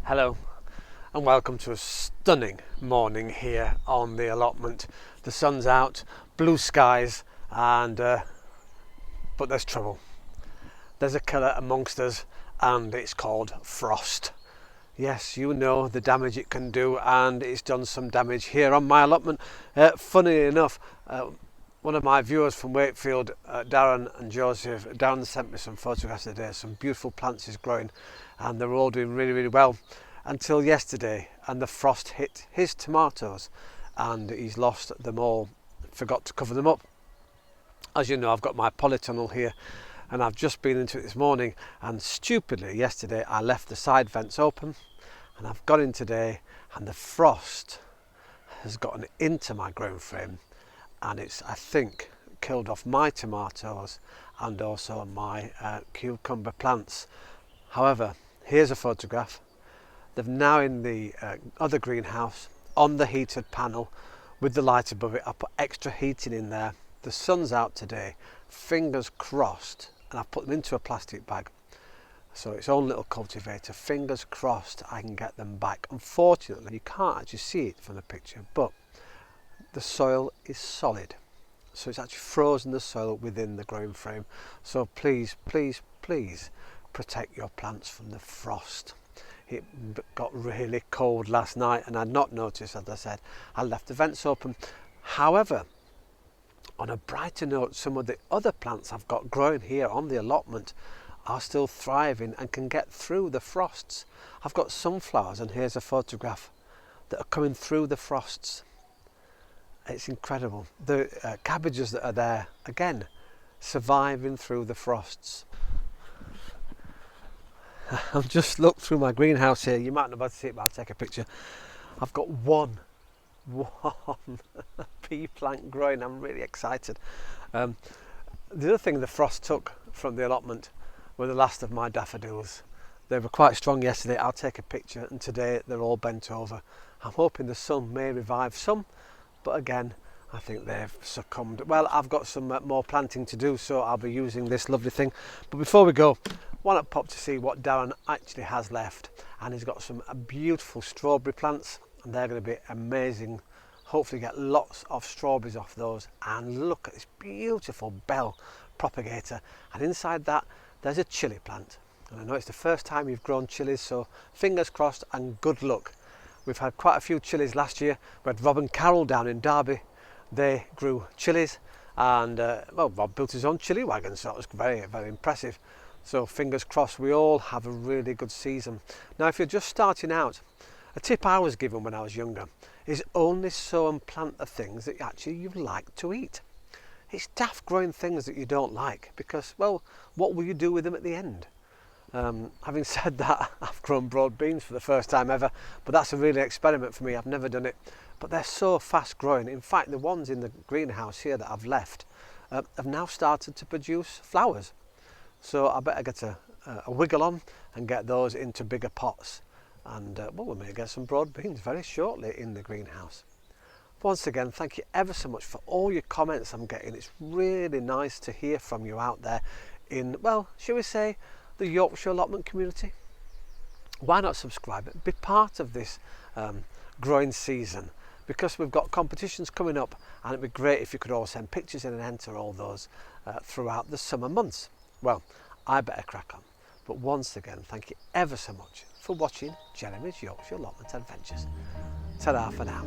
Hello and welcome to a stunning morning here on the allotment. The sun's out, blue skies, and but there's trouble. There's a killer amongst us and it's called frost. Yes, you know the damage it can do, and it's done some damage here on my allotment. Funny enough, one of my viewers from Wakefield, Darren and Joseph, Darren sent me some photographs today. Some beautiful plants is growing and they're all doing really well until yesterday, and the frost hit his tomatoes and he's lost them all, forgot to cover them up. As you know, I've got my polytunnel here and I've just been into it this morning, and stupidly yesterday I left the side vents open, and I've got in today and the frost has gotten into my growing frame, and it's, I think, killed off my tomatoes and also my cucumber plants. However, here's a photograph. They're now in the other greenhouse on the heated panel with the light above it. I put extra heating in there. The sun's out today, fingers crossed, and I've put them into a plastic bag. So its own little cultivator, fingers crossed I can get them back. Unfortunately, you can't actually see it from the picture, but the soil is solid. So it's actually frozen the soil within the growing frame. So please protect your plants from the frost. It got really cold last night and I'd not noticed, as I said. I left the vents open. However, on a brighter note, some of the other plants I've got growing here on the allotment are still thriving and can get through the frosts. I've got sunflowers, and here's a photograph, that are coming through the frosts. It's incredible. The cabbages that are there, again, surviving through the frosts. I've just looked through my greenhouse here. You might not be able to see it, but I'll take a picture. I've got one pea plant growing. I'm really excited. The other thing the frost took from the allotment were the last of my daffodils. They were quite strong yesterday. I'll take a picture, and today they're all bent over. I'm hoping the sun may revive some, but again, I think they've succumbed. Well, I've got some more planting to do, so I'll be using this lovely thing. But before we go, why not pop to see what Darren actually has left. And he's got some beautiful strawberry plants, and they're going to be amazing. Hopefully get lots of strawberries off those. And look at this beautiful bell propagator, and inside that there's a chilli plant. And I know it's the first time you've grown chilies, so fingers crossed and good luck. We've had quite a few chilies last year. We had Rob and Carol down in Derby. They grew chilies, and well, Rob built his own chilli wagon, so it was very impressive. So fingers crossed we all have a really good season. Now, if you're just starting out, a tip I was given when I was younger is only sow and plant the things that actually you like to eat. It's daft growing things that you don't like, because, well, what will you do with them at the end? Having said that, I've grown broad beans for the first time ever, but that's a really experiment for me. I've never done it, but they're so fast growing. In fact, the ones in the greenhouse here that I've left have now started to produce flowers. So I better get a wiggle on and get those into bigger pots, and well, we may get some broad beans very shortly in the greenhouse. Once again, thank you ever so much for all your comments I'm getting. It's really nice to hear from you out there in, well, shall we say, the Yorkshire allotment community. Why not subscribe and be part of this growing season, because we've got competitions coming up, and it'd be great if you could all send pictures in and enter all those throughout the summer months. Well, I better crack on, but once again, thank you ever so much for watching Jeremy's Yorkshire Allotment Adventures. Ta-ra for now.